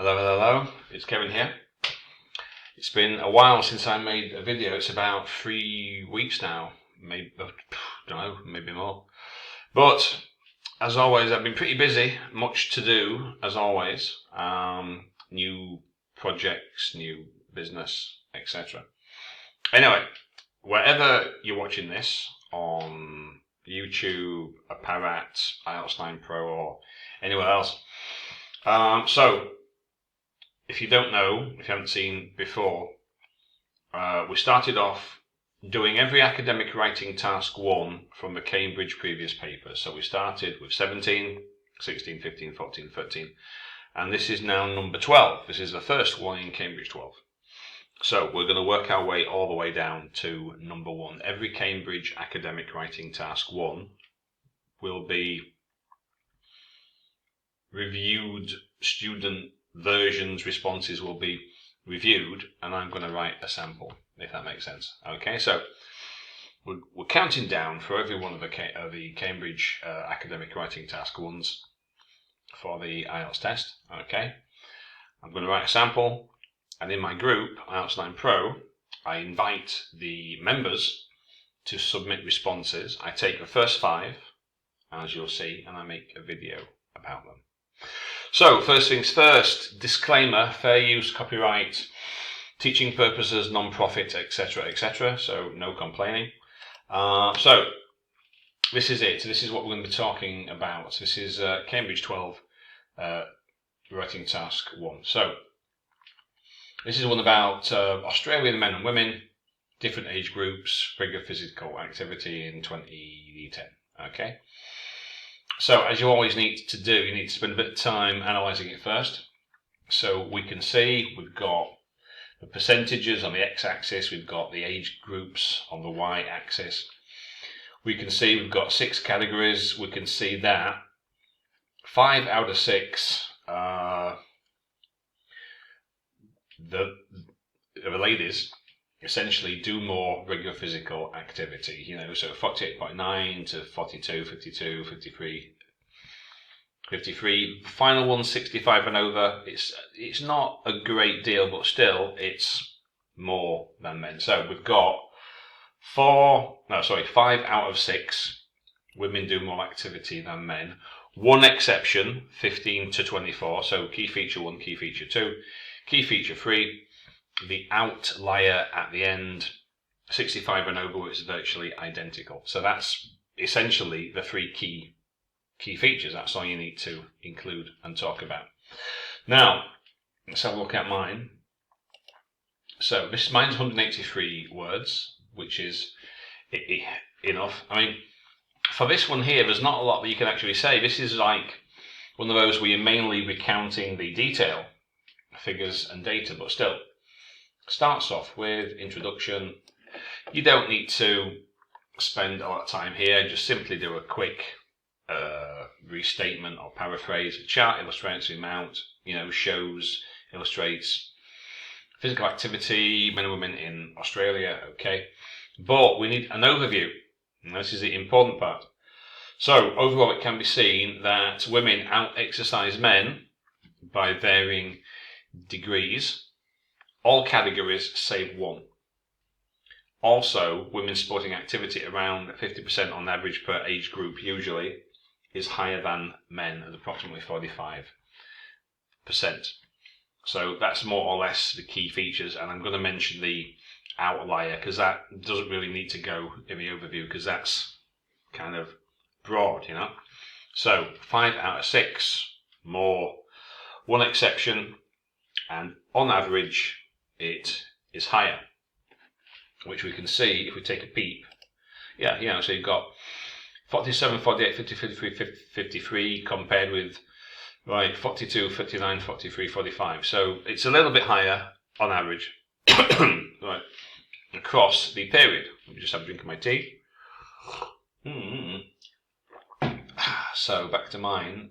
Hello, it's Kevin here. It's been a while since I made a video. It's about 3 weeks now, maybe, I don't know, maybe more. But as always, I've been pretty busy, much to do as always. New projects, new business, etc. Anyway, wherever you're watching this, on YouTube, Parat, IELTS 9 Pro, or anywhere else. So, if you don't know, if you haven't seen before, we started off doing every academic writing task 1 from the Cambridge previous paper. So we started with 17, 16, 15, 14, 13, and this is now number 12. This is the first one in Cambridge 12. So we're going to work our way all the way down to number 1. Every Cambridge academic writing task 1 will be reviewed, student versions, responses will be reviewed, and I'm going to write a sample, if that makes sense. Okay, so we're counting down for every one of the Cambridge academic writing task 1s for the IELTS test. Okay, I'm going to write a sample, and in my group, IELTS 9 Pro, I invite the members to submit responses. I take the first 5, as you'll see, and I make a video about them. So, first things first, disclaimer, fair use, copyright, teaching purposes, non-profit, etc., etc., so no complaining. So, this is it. This is what we're going to be talking about. This is Cambridge 12 writing task 1. So, this is one about Australian men and women, different age groups, rigor physical activity in 2010. Okay. So, as you always need to do, you need to spend a bit of time analysing it first. So we can see we've got the percentages on the x-axis, we've got the age groups on the y-axis. We can see we've got 6 categories. We can see that 5 out of 6, the ladies essentially do more regular physical activity, so 48.9 to 42, 52, 53, 53. Final one, 65 and over. It's not a great deal, but still it's more than men. So we've got 5 out of 6 women do more activity than men. One exception, 15 to 24. So key feature 1, key feature 2, key feature 3. The outlier at the end, 65 and over, is virtually identical. So that's essentially the 3 key features. That's all you need to include and talk about. Now, let's have a look at mine. So mine's 183 words, which is enough. I mean, for this one here, there's not a lot that you can actually say. This is like one of those where you're mainly recounting the detail, figures and data, but still. Starts off with introduction. You don't need to spend a lot of time here. Just simply do a quick restatement or paraphrase. A chart illustrates the amount, shows, illustrates physical activity, men and women in Australia. Okay, but we need an overview. And this is the important part. So overall, it can be seen that women out-exercise men by varying degrees. All categories save 1. Also, women's sporting activity around 50% on average per age group usually is higher than men at approximately 45%. So that's more or less the key features, and I'm going to mention the outlier because that doesn't really need to go in the overview because that's kind of broad, So 5 out of 6 more, one exception, and on average it is higher, which we can see if we take a peep. So you've got 47, 48, 50, 53, 53 compared with 42, 59, 43, 45. So it's a little bit higher on average right, across the period. Let me just have a drink of my tea. So back to mine.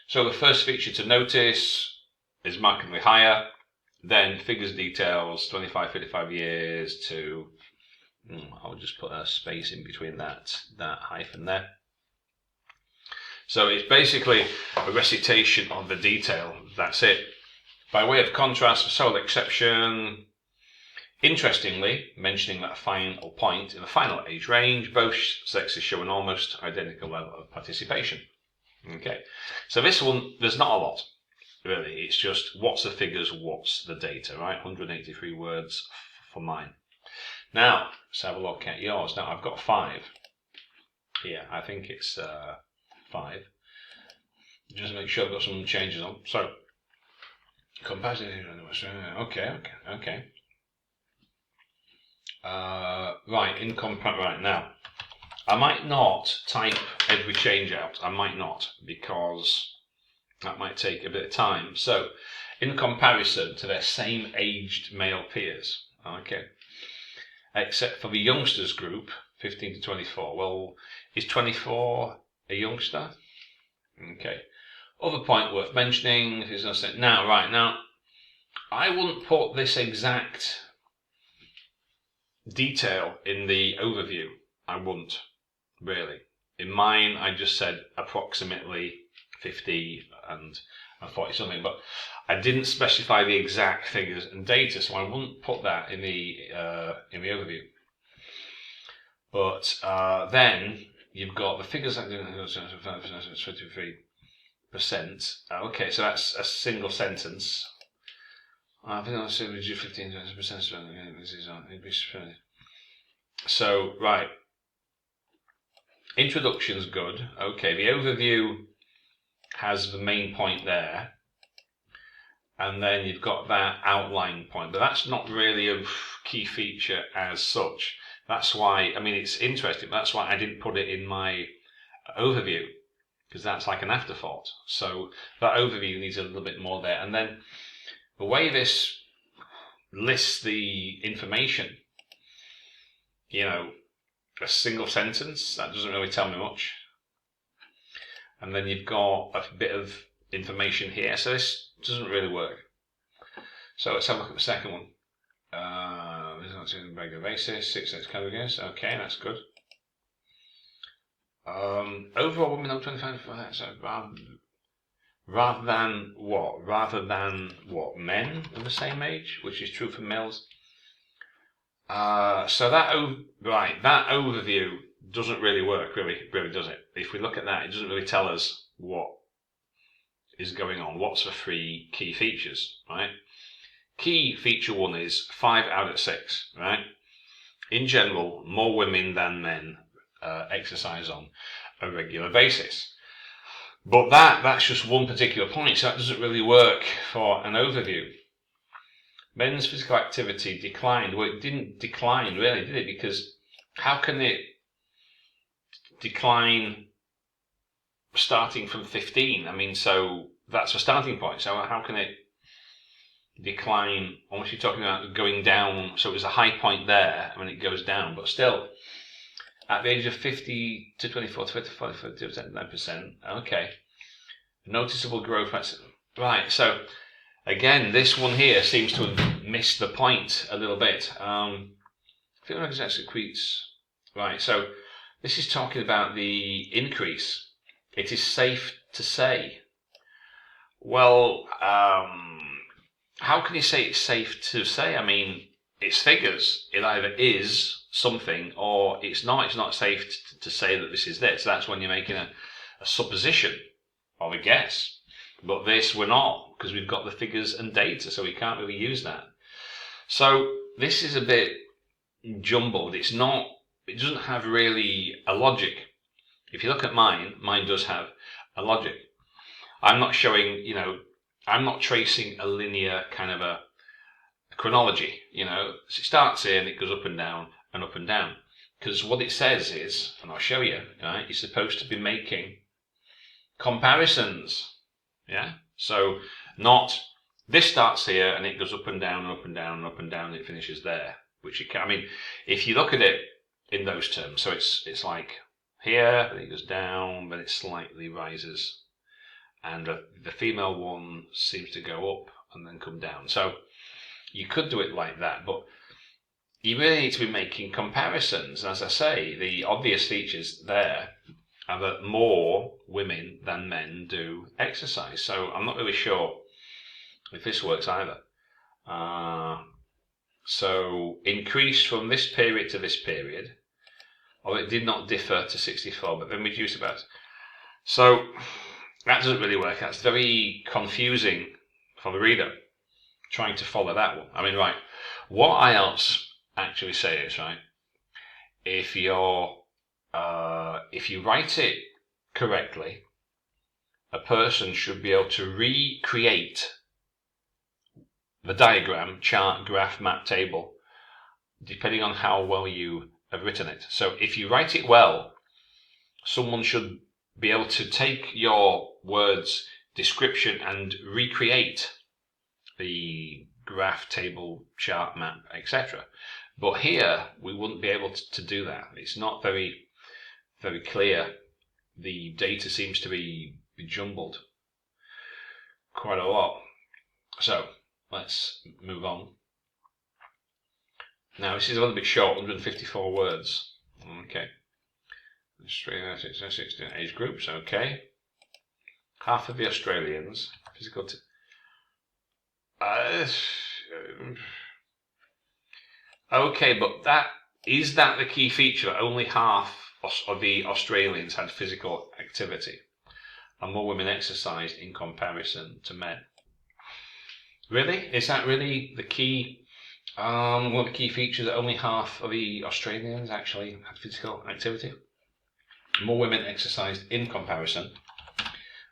So the first feature to notice is markedly higher, then figures details, 25, 55 years to, I'll just put a space in between that hyphen there. So it's basically a recitation of the detail. That's it. By way of contrast, sole exception. Interestingly, mentioning that final point in the final age range, both sexes show an almost identical level of participation. Okay, so this one, there's not a lot, really. It's just what's the figures, what's the data, right? 183 words for mine. Now, let's have a look at yours. Now, I've got 5 here. I think it's 5. Just make sure I've got some changes on. So, comparison. Okay. Right now, I might not type every change out. I might not, because that might take a bit of time. So, in comparison to their same aged male peers, okay, except for the youngsters group, 15 to 24. Well, is 24 a youngster? Okay. Other point worth mentioning is now, I wouldn't put this exact detail in the overview. I wouldn't, really. In mine, I just said approximately 50 and 40 something, but I didn't specify the exact figures and data, so I wouldn't put that in the overview. But then you've got the figures that 23%. Okay, so that's a single sentence. I think I'll say 15%. So, right. Introduction's good. Okay, the overview has the main point there. And then you've got that outline point. But that's not really a key feature as such. That's why, I mean, it's interesting, but that's why I didn't put it in my overview, because that's like an afterthought. So that overview needs a little bit more there. And then the way this lists the information, a single sentence, that doesn't really tell me much. And then you've got a bit of information here, so this doesn't really work. So let's have a look at the second one. This is on a regular basis, 6 categories. Okay, that's good. Overall, women over 25, rather than what? Men of the same age, which is true for males. So that overview doesn't really work, really does it? If we look at that, it doesn't really tell us what is going on. What's the 3 key features, right? Key feature 1 is 5 out of 6, right? In general, more women than men exercise on a regular basis. But that's just one particular point, so that doesn't really work for an overview. Men's physical activity declined. Well, it didn't decline, really, did it? Because how can it decline starting from 15? I mean, so that's a starting point. So how can it decline, unless you're talking about going down? So it was a high point there, and it goes down, but still, at the age of 50 to 24, 25, 9%, okay. Noticeable growth. Right, so again, this one here seems to have missed the point a little bit. Right, so this is talking about the increase. It is safe to say. Well, how can you say it's safe to say? I mean, it's figures. It either is something or it's not. It's not safe to say that this is this. That's when you're making a supposition or a guess. But this we're not, because we've got the figures and data, so we can't really use that. So this is a bit jumbled. It doesn't have really a logic. If you look at mine does have a logic. I'm not showing, I'm not tracing a linear kind of a chronology, So it starts here and it goes up and down and up and down. Because what it says is, and I'll show you, right, you're supposed to be making comparisons. Yeah? So not, this starts here and it goes up and down and up and down and up and down and it finishes there. Which you can, I mean, if you look at it in those terms, so it's like here, then it goes down, then it slightly rises. And the female one seems to go up and then come down. So you could do it like that, but you really need to be making comparisons. As I say, the obvious features there and that more women than men do exercise. So I'm not really sure if this works either. So increased from this period to this period, or it did not differ to 64, but then reduced about. So that doesn't really work. That's very confusing for the reader, trying to follow that one. I mean, right, what IELTS actually say is, right, if you write it correctly, a person should be able to recreate the diagram, chart, graph, map, table, depending on how well you have written it. So if you write it well, someone should be able to take your words, description, and recreate the graph, table, chart, map, etc. But here, we wouldn't be able to do that. It's not very, very clear. The data seems to be jumbled quite a lot. So let's move on. Now, this is a little bit short, 154 words. Okay. Australia, 16 age groups, okay. Half of the Australians, physical. Okay, but is that the key feature? That only half of the Australians had physical activity, and more women exercised in comparison to men. Really? Is that really the key? One of the key features that only half of the Australians actually had physical activity. More women exercised in comparison.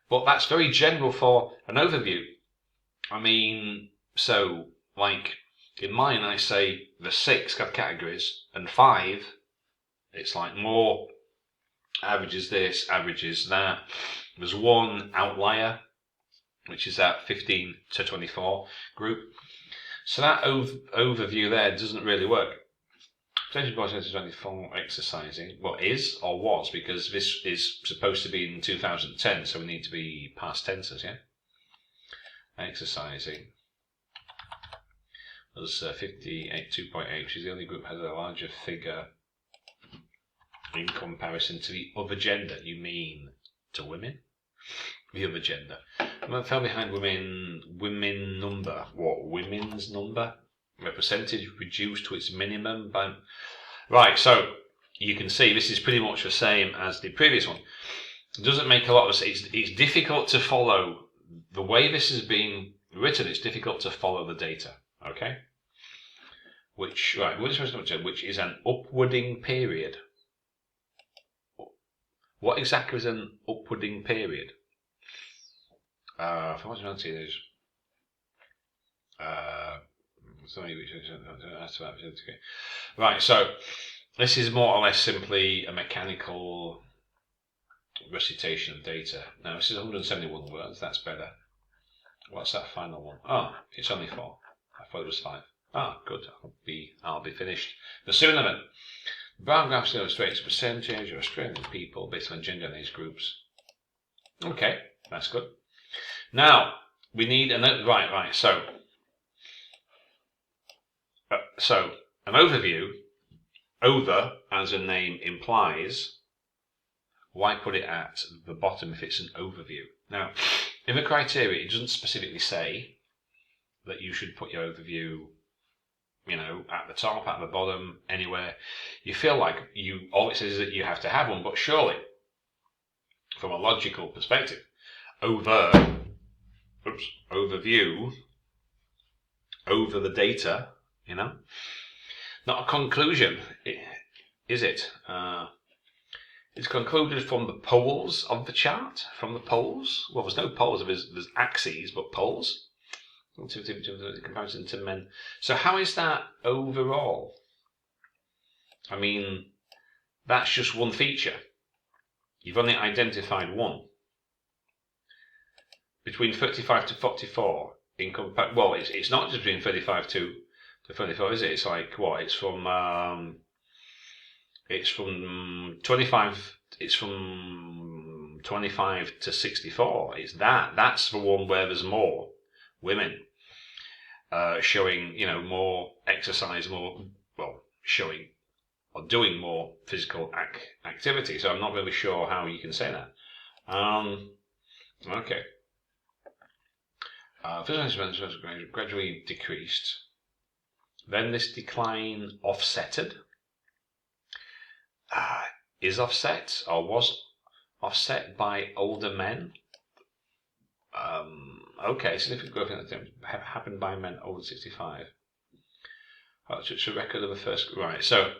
But that's very general for an overview. I mean, so, like, in mine I say the 6 categories, and 5, it's like more averages this, averages that. There's one outlier, which is that 15 to 24 group. So that overview there doesn't really work. Percentage boys 24 exercising, well, is or was, because this is supposed to be in 2010, so we need to be past tenses, yeah? Exercising was 58.2.8, which is the only group that has a larger figure in comparison to the other gender. You mean to women? The other gender. And fell behind women number. What, women's number? The percentage reduced to its minimum by... Right, so you can see this is pretty much the same as the previous one. It doesn't make a lot of sense. It's difficult to follow. The way this is being written, it's difficult to follow the data, okay? Which is an upwarding period. What exactly is an upwarding period? For what I'm saying is... Right, so this is more or less simply a mechanical recitation of data. Now this is 171 words, that's better. What's that final one? Oh, it's only 4. I thought it was 5. Ah, good, I'll be finished. The sooner then. The bar graph illustrates percentage of Australian people based on gender and age groups. Okay, that's good. Now, we need another, right, so an overview, over as a name implies, why put it at the bottom if it's an overview? Now, in the criteria, it doesn't specifically say that you should put your overview, at the top, at the bottom, anywhere. You feel like all it says is that you have to have one, but surely, from a logical perspective, overview, over the data, not a conclusion, is it? It's concluded from the poles of the chart, from the poles. Well, there's no poles, there's axes, but poles. In comparison to men. So how is that overall? I mean, that's just one feature. You've only identified one. Between 35 to 44, well, it's not just between 35 to 44, is it? It's like what? It's from 25. It's from 25 to 64. It's that's the one where there's more women showing, more exercise, showing doing more physical activity. So I'm not really sure how you can say that. Okay. Physical expenses gradually decreased. Then this decline offsetted. Is offset or was offset by older men? Okay, significant growth in that happened by men over 65. It's a record of the first. Right, so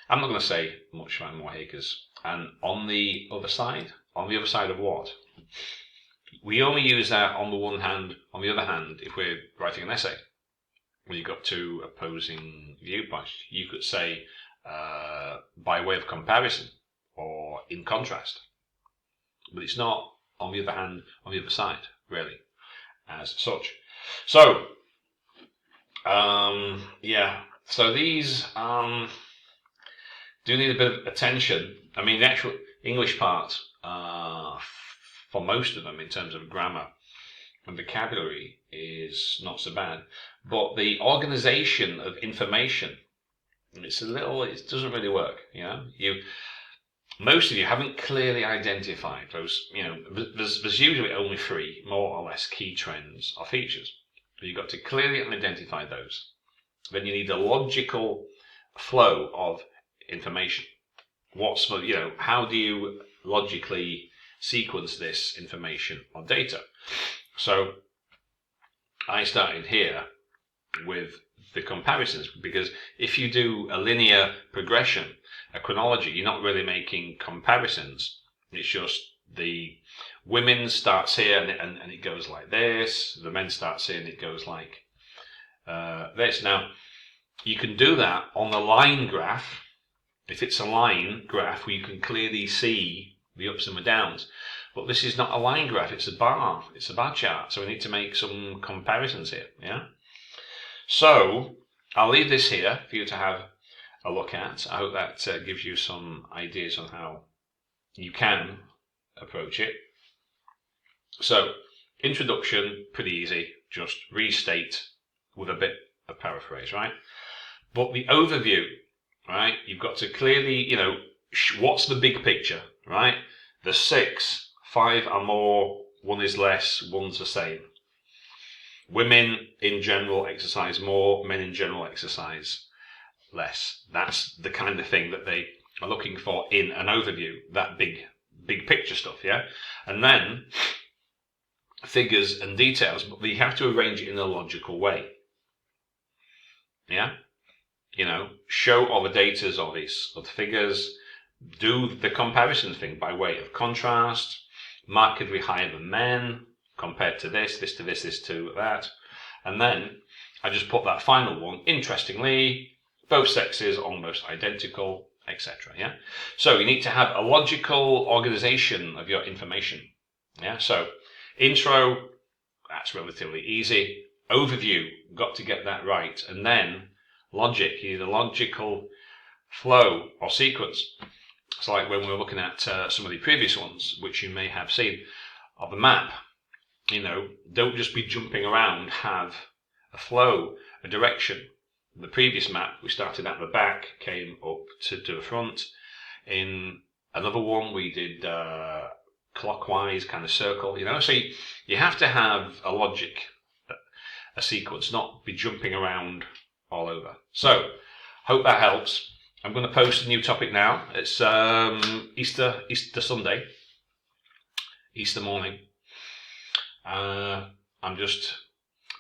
I'm not going to say much more here because, and on the other side of what? We only use that on the one hand. On the other hand, if we're writing an essay, when you've got two opposing viewpoints, you could say by way of comparison or in contrast. But it's not, on the other hand, on the other side, really, as such. So, yeah, so these do need a bit of attention. I mean, the actual English part, for most of them, in terms of grammar and vocabulary, is not so bad. But the organization of information, it doesn't really work, you know. Most of you haven't clearly identified those, you know, there's usually only 3, more or less, key trends or features. You've got to clearly identify those. Then you need a logical flow of information. How do you logically sequence this information or data? So I started here with the comparisons, because if you do a linear progression, a chronology, you're not really making comparisons. It's just the women starts here and it goes like this, the men starts here and it goes like this. Now, you can do that on the line graph. If it's a line graph where you can clearly see the ups and the downs, but this is not a line graph, it's a bar chart, so we need to make some comparisons here, yeah? So, I'll leave this here for you to have a look at. I hope that gives you some ideas on how you can approach it. So, introduction, pretty easy, just restate with a bit of paraphrase, right? But the overview, right, you've got to clearly, what's the big picture, right? The 6, 5 are more, 1 is less, 1's the same. Women in general exercise more, men in general exercise less. That's the kind of thing that they are looking for in an overview, that big picture stuff, yeah? And then figures and details, but you have to arrange it in a logical way. Yeah? Show all the datas of the figures, do the comparison thing by way of contrast, markedly higher than men, compared to this to this, this to that. And then I just put that final one, interestingly, both sexes almost identical, etc. Yeah. So you need to have a logical organization of your information. Yeah. So intro, that's relatively easy. Overview, got to get that right. And then logic, you need a logical flow or sequence. It's like when we were looking at some of the previous ones, which you may have seen, of a map. Don't just be jumping around, have a flow, a direction. In the previous map, we started at the back, came up to the front. In another one, we did clockwise kind of circle, So you have to have a logic, a sequence, not be jumping around all over. So, hope that helps. I'm going to post a new topic now. It's Easter Sunday, Easter morning. I'm just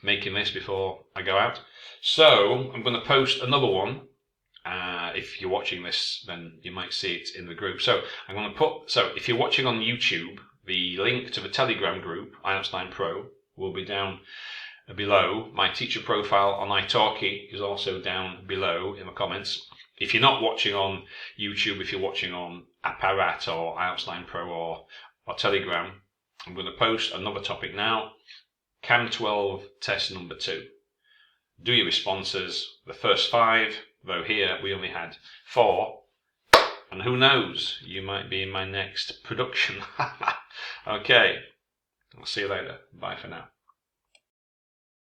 making this before I go out. So I'm going to post another one. If you're watching this, then you might see it in the group. So I'm going to if you're watching on YouTube, the link to the Telegram group, IELTS 9 Pro, will be down below. My teacher profile on italki is also down below in the comments. If you're not watching on YouTube, if you're watching on Apparat or IELTS 9 Pro or Telegram, I'm going to post another topic now. Cam 12 test number 2. Do your responses, the first 5, though here we only had 4. And who knows, you might be in my next production. Okay, I'll see you later. Bye for now.